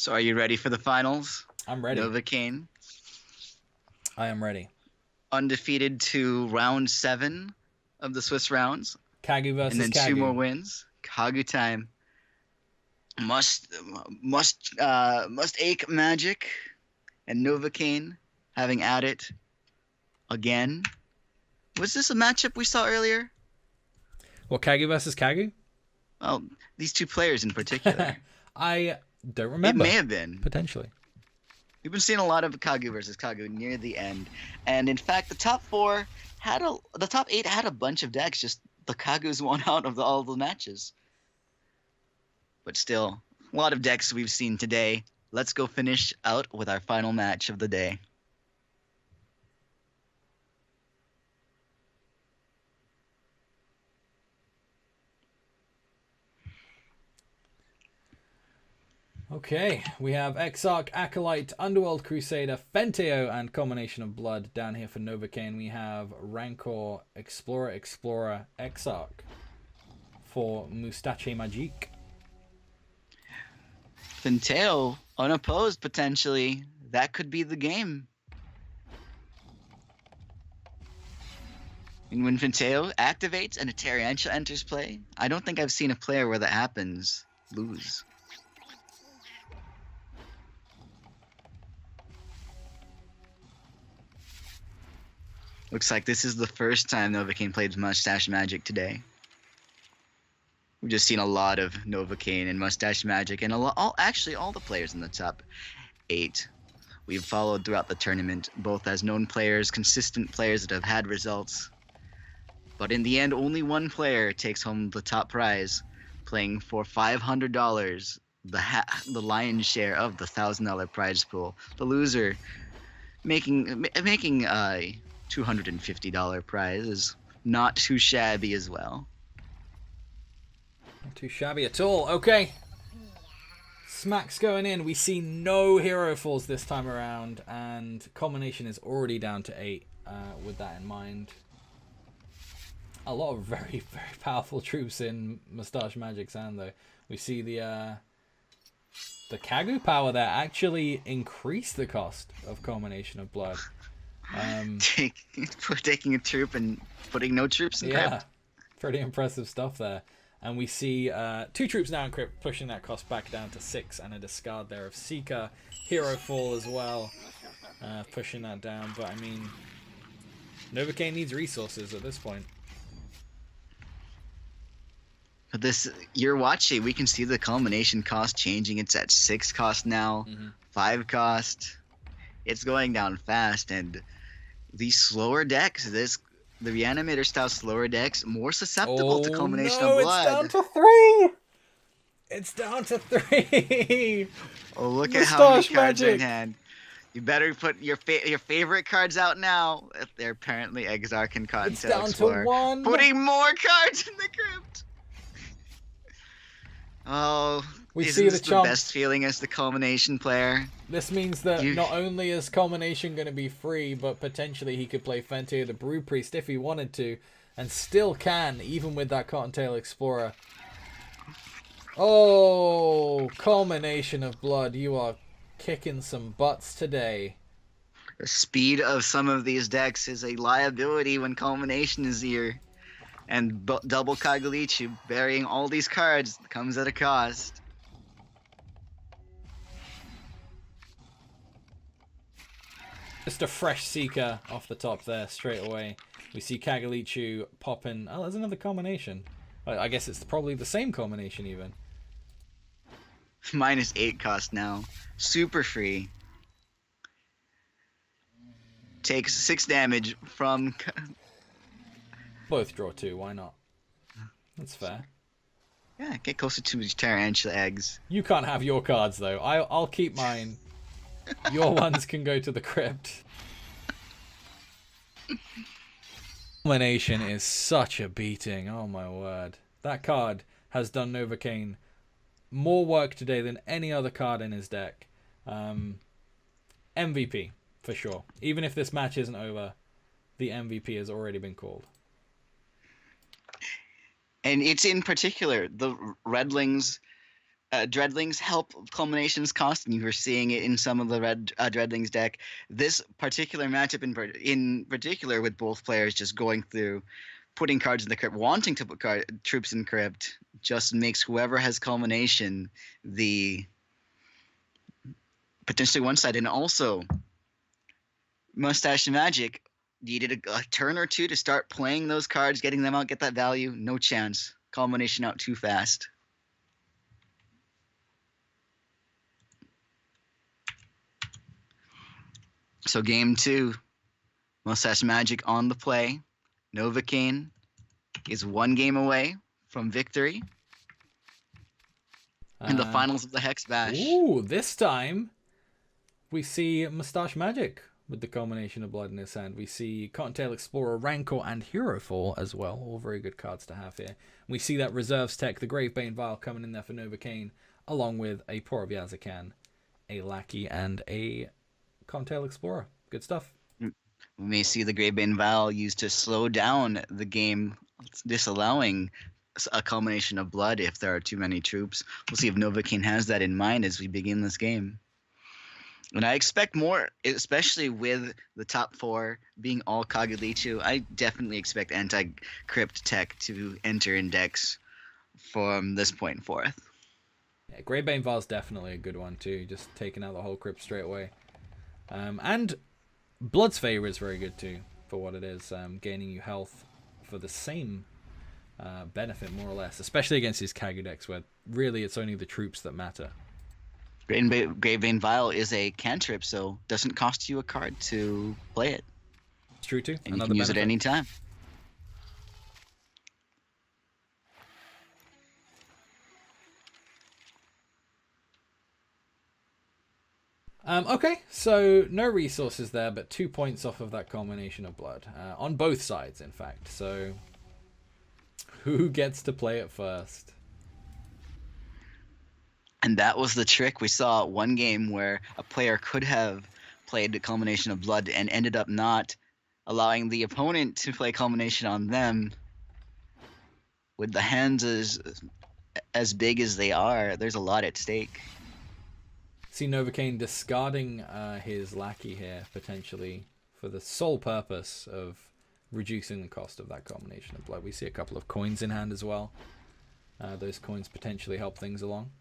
So are you ready for the finals? I'm ready. Novicane, I am ready. undefeated to round 7 of the Swiss rounds, Kagu and versus then 2 more Kagu. wins. Kagu time. Must ache magic and Novicane having at it again. Was this a matchup we saw earlier? What, Kagu versus Kagu? Well, these two players in particular. I don't remember. It may have been. Potentially. We've been seeing a lot of Kagu versus Kagu near the end, and in fact, the top 8 had a bunch of decks. Just the Kagus won out of all the matches. But still, a lot of decks we've seen today. Let's go finish out with our final match of the day. Okay, we have Exarch, Acolyte, Underworld Crusader, Fenteo, and Combination of Blood down here for Novicane. We have Rancor, Explorer, Exarch for Mustachemagic. Fenteo, unopposed potentially. That could be the game. And when Fenteo activates and a Tyrantula enters play, I don't think I've seen a player where that happens lose. Looks like this is the first time Novicane played Mustachemagic today. We've just seen a lot of Novicane and Mustachemagic, and all the players in the top 8 we've followed throughout the tournament, both as known players, consistent players that have had results. But in the end, only one player takes home the top prize, playing for $500, the lion's share of the $1,000 prize pool. The loser making a $250 prize is not too shabby as well. Not too shabby at all. Okay. Smack's going in. We see no hero falls this time around, and combination is already down to 8 with that in mind. A lot of very, very powerful troops in Mustachemagic's hand, though. We see the Kagu power there actually increase the cost of Combination of Blood. Taking a troop and putting no troops in crypt. Pretty impressive stuff there. And we see 2 troops now in crypt, pushing that cost back down to 6, and a discard there of Seeker. Hero fall as well, pushing that down. But I mean, Novicane needs resources at this point. But you're watching, we can see the combination cost changing. It's at 6 cost now, 5 cost. It's going down fast, and these slower decks, the Reanimator style slower decks, more susceptible to Combination of Blood. It's down to 3! It's down to 3! Oh, look at how many cards are in hand. You better put your favorite cards out now. They're apparently Exarch and Cottontail It's down Explorer. to 1! Putting more cards in the crypt! Oh, isn't this the best feeling as the Culmination player? This means that not only is Culmination going to be free, but potentially he could play Fenteo the Brew Priest if he wanted to, and still can, even with that Cottontail Explorer. Oh, Culmination of Blood, you are kicking some butts today. The speed of some of these decks is a liability when Culmination is here. And double Kagalichu burying all these cards comes at a cost. Just a fresh Seeker off the top there, straight away. We see Kagalichu popping. Oh, there's another combination. I guess it's probably the same combination even. Minus 8 cost now. Super free. Takes 6 damage from... Both draw 2, why not? That's fair. Yeah, get closer to these Tarantula eggs. You can't have your cards, though. I'll keep mine. Your ones can go to the crypt. Combination is such a beating. Oh my word. That card has done Novicane more work today than any other card in his deck. MVP, for sure. Even if this match isn't over, the MVP has already been called. And it's in particular the Redlings Dreadlings help culminations cost, and you were seeing it in some of the red Dreadlings deck. This particular matchup in particular, with both players just going through, putting cards in the crypt, wanting to put troops in crypt, just makes whoever has culmination the potentially one side. And also, Mustachemagic needed a turn or two to start playing those cards, getting them out, get that value. No chance. Culmination out too fast. So game 2, Mustachemagic on the play. Novicane is 1 game away from victory in the finals of the HEX Bash. Ooh, this time we see Mustachemagic with the culmination of blood in his hand. We see Cottontail Explorer, Rancor, and Hero Fall as well. All very good cards to have here. We see that reserves tech, the Gravebane Vial, coming in there for Novicane, along with a Poro Vyazakan, a Lackey, and a Cottontail Explorer. Good stuff. We may see the Gravebane Vial used to slow down the game, disallowing a culmination of blood if there are too many troops. We'll see if Novicane has that in mind as we begin this game. And I expect more, especially with the top 4 being all Kagalichu. I definitely expect anti-crypt tech to enter in decks from this point forth. Yeah, Gravebane Vial is definitely a good one too, just taking out the whole crypt straight away. And Blood's Favor is very good too, for what it is, gaining you health for the same benefit, more or less, especially against these Kagu decks where really it's only the troops that matter. Gravebane Vial is a cantrip, so doesn't cost you a card to play it. It's true too. And you can use it anytime. Okay, so no resources there, but 2 points off of that culmination of blood. On both sides, in fact. So who gets to play it first? And that was the trick. We saw one game where a player could have played the culmination of blood and ended up not, allowing the opponent to play culmination on them. With the hands as big as they are, there's a lot at stake. See Novicane discarding his Lackey here, potentially, for the sole purpose of reducing the cost of that culmination of blood. We see a couple of coins in hand as well. Those coins potentially help things along.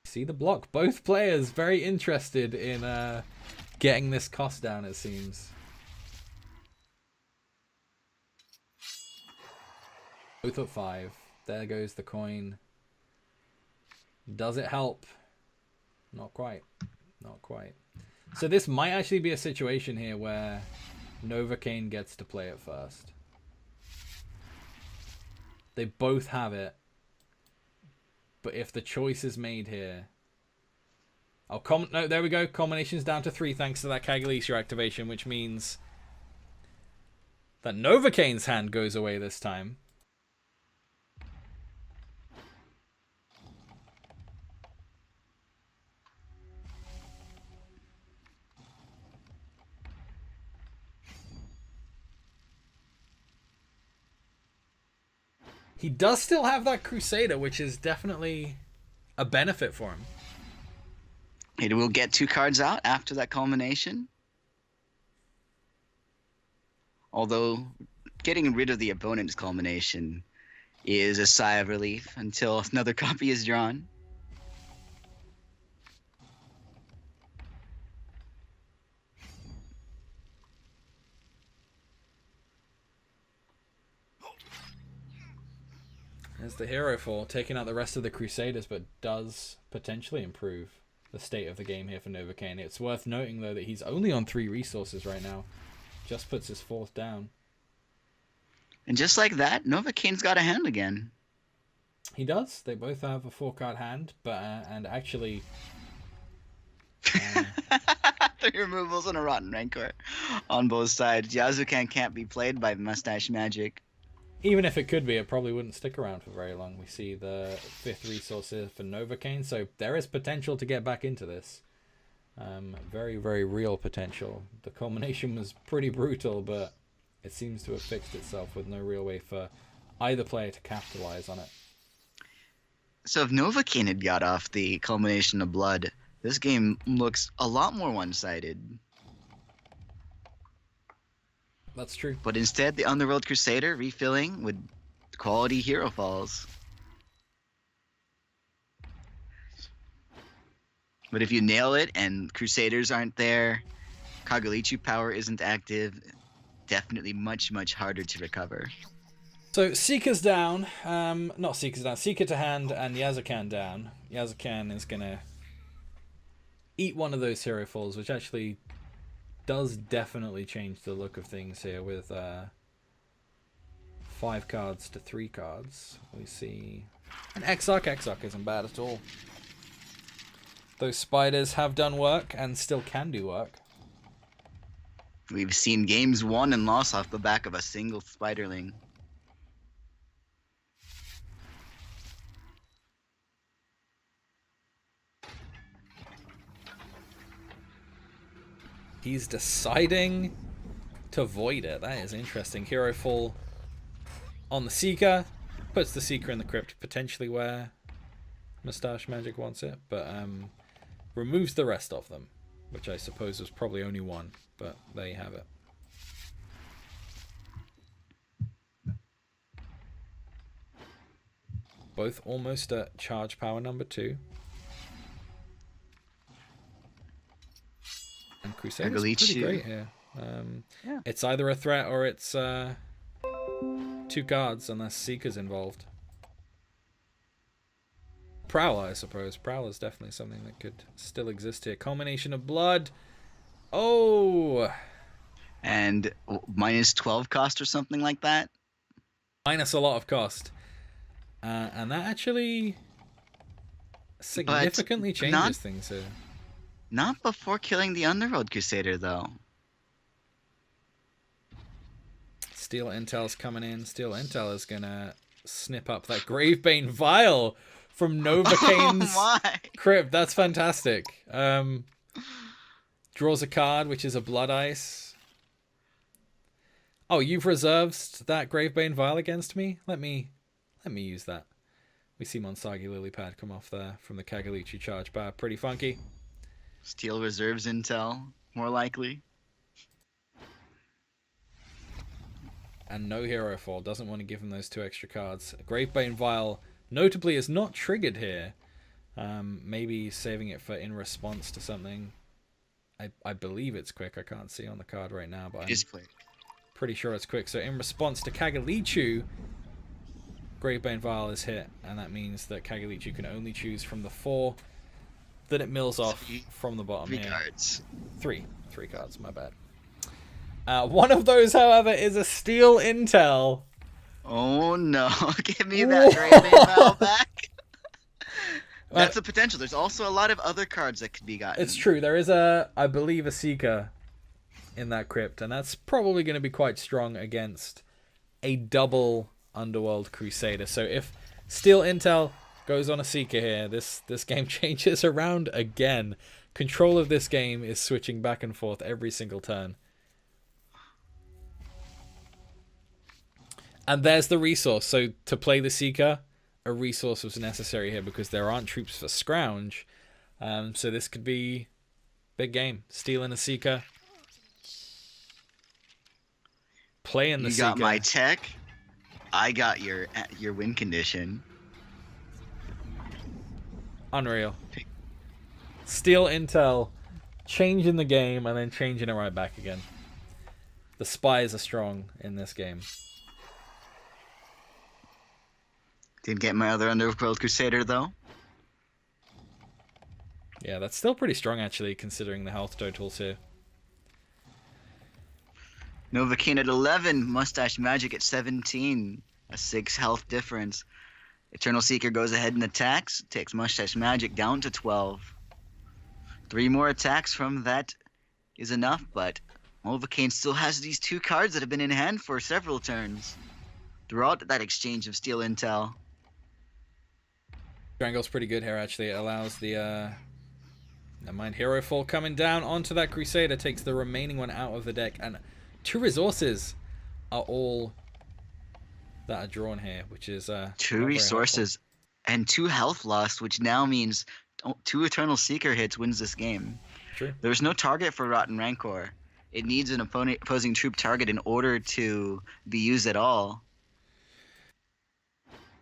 See the block. Both players very interested in getting this cost down, it seems. Both at 5. There goes the coin. Does it help? Not quite. Not quite. So this might actually be a situation here where Novicane gets to play it first. They both have it. But if the choice is made here... no, there we go. Culmination's down to 3 thanks to that Kagalisha activation, which means that Novicane's hand goes away this time. He does still have that Crusader, which is definitely a benefit for him. It will get 2 cards out after that culmination. Although getting rid of the opponent's culmination is a sigh of relief until another copy is drawn. There's the Hero Fall, taking out the rest of the Crusaders, but does potentially improve the state of the game here for Novicane. It's worth noting, though, that he's only on 3 resources right now. Just puts his 4th down. And just like that, Novicane's got a hand again. He does. They both have a 4-card hand, but and actually... 3 removals and a Rotten Rancor on both sides. Yazukan can't be played by Mustachemagic. Even if it could be, it probably wouldn't stick around for very long. We see the 5th resource here for Novicane, so there is potential to get back into this. Very, very real potential. The culmination was pretty brutal, but it seems to have fixed itself with no real way for either player to capitalize on it. So if Novicane had got off the culmination of blood, this game looks a lot more one-sided. That's true. But instead, the Underworld Crusader refilling with quality hero falls. But if you nail it and Crusaders aren't there, Kagalichu power isn't active, definitely much, much harder to recover. So Seeker's down. Not Seeker's down. Seeker to hand and Yazakan down. Yazakan is going to eat one of those hero falls, which actually does definitely change the look of things here with 5 cards to 3 cards. We see an Exarch. Exarch isn't bad at all. Those spiders have done work and still can do work. We've seen games won and lost off the back of a single spiderling. He's deciding to void it. That is interesting. Hero fall on the Seeker. Puts the Seeker in the crypt, potentially where Mustachemagic wants it, but removes the rest of them, which I suppose was probably only one, but there you have it. Both almost at charge power number 2. And Crusader's pretty great here. Yeah. It's either a threat or it's 2 cards unless Seeker's involved. Prowler, I suppose. Prowler's definitely something that could still exist here. Culmination of blood. Oh! And minus 12 cost or something like that. Minus a lot of cost. And that actually significantly changes things here. Not before killing the Underworld Crusader, though. Steel Intel's coming in. Steel Intel is going to snip up that Gravebane Vial from Novicane's crypt. That's fantastic. Draws a card, which is a Blood Ice. Oh, you've reserved that Gravebane Vial against me? Let me use that. We see Monsagi Lilypad come off there from the Kagalichu charge bar. Pretty funky. Steel reserves intel, more likely. And no hero fall. Doesn't want to give him those 2 extra cards. Gravebane Vial notably is not triggered here. Maybe saving it for in response to something. I believe it's quick. I can't see on the card right now, but It's quick. Pretty sure it's quick. So in response to Kagalichu, Gravebane Vial is hit, and that means that Kagalichu can only choose from the 4 that it mills off from the bottom 3 here. cards. 3 cards, my bad. One of those, however, is a Steel Intel. Oh no, give me that Gravebane Vial back. That's a potential. There's also a lot of other cards that could be gotten. It's true. There is I believe, a Seeker in that crypt, and that's probably going to be quite strong against a double Underworld Crusader. So if Steel Intel goes on a Seeker here, this game changes around again. Control of this game is switching back and forth every single turn. And there's the resource. So to play the Seeker, a resource was necessary here because there aren't troops for Scrounge. So this could be big game. Stealing a Seeker. Playing the Seeker. You got my tech. I got your win condition. Unreal. Steel Intel, changing the game and then changing it right back again. The spies are strong in this game. Didn't get my other Underworld Crusader, though. Yeah, that's still pretty strong, actually, considering the health totals here. Novicane at 11, Mustachemagic at 17. A 6 health difference. Eternal Seeker goes ahead and attacks. Takes Mustachemagic down to 12. 3 more attacks from that is enough, but Novicane still has these 2 cards that have been in hand for several turns throughout that exchange of Steel Intel. Triangle's pretty good here, actually. It allows the Never mind. Hero Fall coming down onto that Crusader. Takes the remaining one out of the deck. And 2 resources are all that are drawn here, which is 2 resources and 2 health lost, which now means 2 Eternal Seeker hits wins this game. True. There's no target for Rotten Rancor. It needs an opposing troop target in order to be used at all.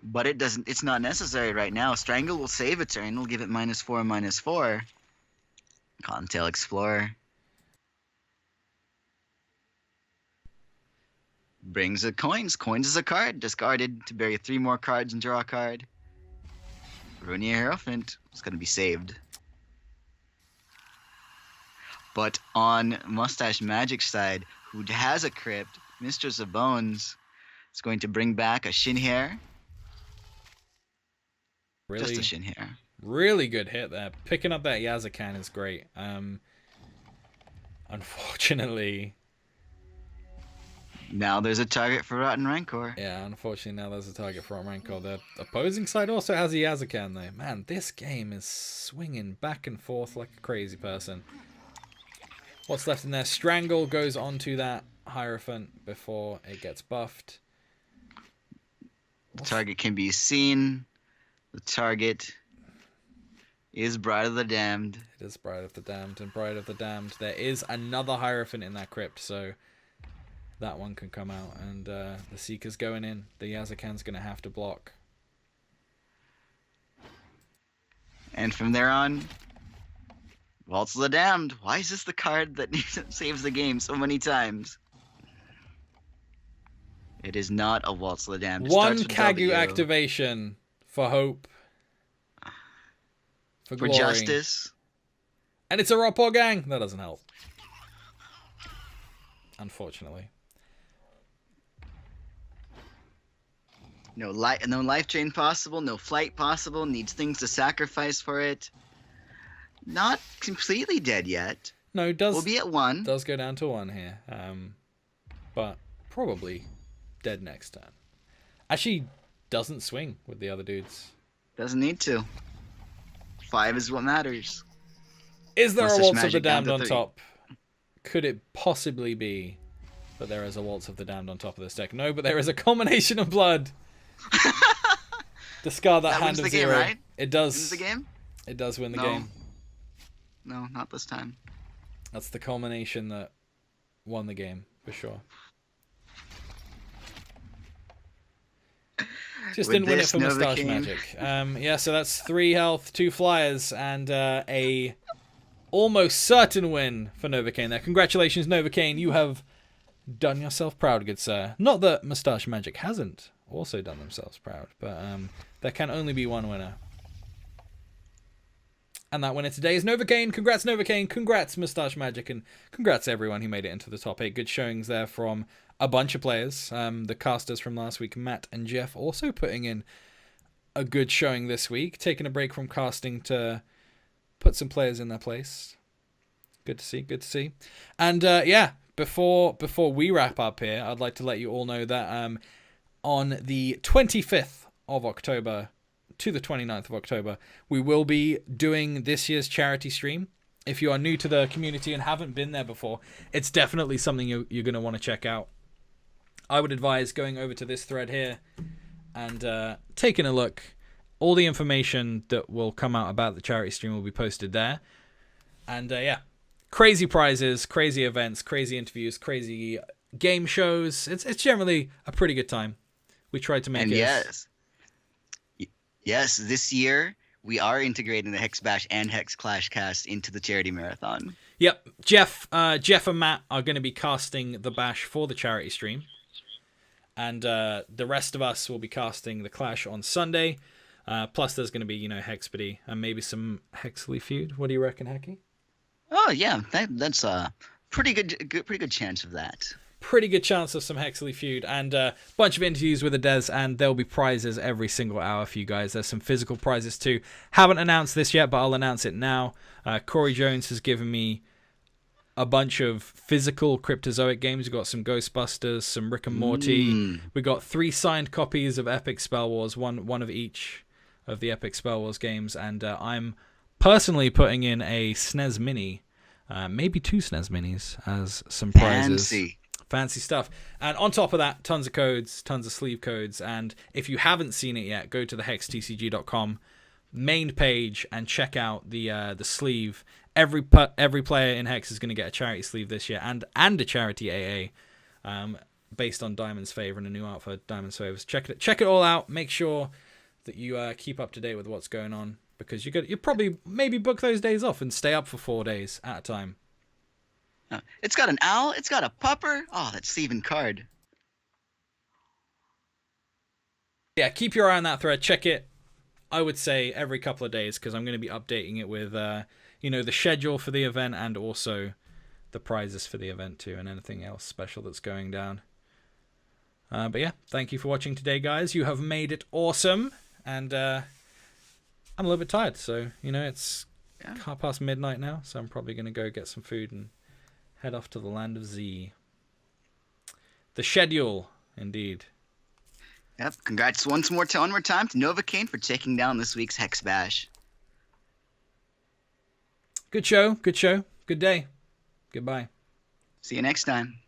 But it doesn't. It's not necessary right now. Strangle will save a turn. It'll give it -4, -4. Cottontail Explorer. Brings a coins. Coins is a card. Discarded to bury 3 more cards and draw a card. Runia Hierophant is going to be saved. But on Mustachemagic's side, who has a Crypt, Mistress of Bones, is going to bring back a Shinhair. Really, just a Shinhair. Really good hit there. Picking up that Yazakan is great. Unfortunately... Now there's a target for Rotten Rancor. Yeah, unfortunately now there's a target for Rotten Rancor. The opposing side also has a Yazakan though. Man, this game is swinging back and forth like a crazy person. What's left in there? Strangle goes onto that Hierophant before it gets buffed. The target can be seen. The target is Bride of the Damned. It is Bride of the Damned, and Bride of the Damned. There is another Hierophant in that crypt, so that one can come out. And the Seeker's going in. The Yazakan's going to have to block. And from there on, Waltz of the Damned. Why is this the card that saves the game so many times? It is not a Waltz of the Damned. One Kagu activation for hope. For glory. Justice. And it's a Rapport Gang. That doesn't help. Unfortunately. No life drain possible. No flight possible. Needs things to sacrifice for it. Not completely dead yet. No, does we'll be at 1. Does go down to 1 here. But probably dead next turn. Actually, doesn't swing with the other dudes. Doesn't need to. 5 is what matters. Is there a Waltz of the Damned on top? Could it possibly be that there is a Waltz of the Damned on top of this deck? No, but there is a Culmination of Blood. Discard that hand of 0. Game, right? It does. Wins the game? It does win the game. No, not this time. That's the culmination that won the game, for sure. Just didn't win it for Mustachemagic. Yeah, so that's 3 health, 2 flyers, and a almost certain win for Novicane there. Congratulations, Novicane. You have done yourself proud, good sir. Not that Mustachemagic hasn't also done themselves proud, but there can only be one winner. And that winner today is Novicane. Congrats, Novicane. Congrats, Mustachemagic. And congrats, everyone who made it into the top 8. Good showings there from a bunch of players. The casters from last week, Matt and Jeff, also putting in a good showing this week. Taking a break from casting to put some players in their place. Good to see. Good to see. And yeah, before we wrap up here, I'd like to let you all know that on the 25th of October to the 29th of October, we will be doing this year's charity stream. If you are new to the community and haven't been there before, it's definitely something you're going to want to check out. I would advise going over to this thread here and taking a look. All the information that will come out about the charity stream will be posted there. And yeah, crazy prizes, crazy events, crazy interviews, crazy game shows. It's generally a pretty good time. We tried to make it. Yes, this year we are integrating the HEX Bash and HEX Clash cast into the charity marathon. Yep, Jeff and Matt are going to be casting the Bash for the charity stream. And the rest of us will be casting the Clash on Sunday. Plus there's going to be, Hexpedy and maybe some Hexley Feud. What do you reckon, Hacky? Oh, yeah, that's a pretty good chance of that. Pretty good chance of some Hexley Feud and a bunch of interviews with the Des, and there'll be prizes every single hour for you guys. There's some physical prizes too. Haven't announced this yet, but I'll announce it now. Corey Jones has given me a bunch of physical Cryptozoic games. We've got some Ghostbusters, some Rick and Morty. We got 3 signed copies of Epic Spell Wars, one of each of the Epic Spell Wars games, and I'm personally putting in a SNES Mini, maybe 2 SNES Minis as some prizes. Fancy stuff. And on top of that, tons of codes, tons of sleeve codes. And if you haven't seen it yet, go to the hextcg.com main page and check out the sleeve. Every player in Hex is going to get a charity sleeve this year and a charity AA, based on Diamond's favor and a new art for Diamond's favors. Check it all out. Make sure that you keep up to date with what's going on, because you probably maybe book those days off and stay up for 4 days at a time. It's got an owl. It's got a pupper. Oh, that sleeve and card. Yeah, keep your eye on that thread. Check it, I would say, every couple of days, because I'm going to be updating it with, the schedule for the event and also the prizes for the event too, and anything else special that's going down. But yeah, thank you for watching today, guys. You have made it awesome, and I'm a little bit tired, so it's midnight now, so I'm probably going to go get some food and head off to the land of Z. The schedule, indeed. Yep. Congrats one more time to Novicane for taking down this week's Hex Bash. Good show. Good day. Goodbye. See you next time.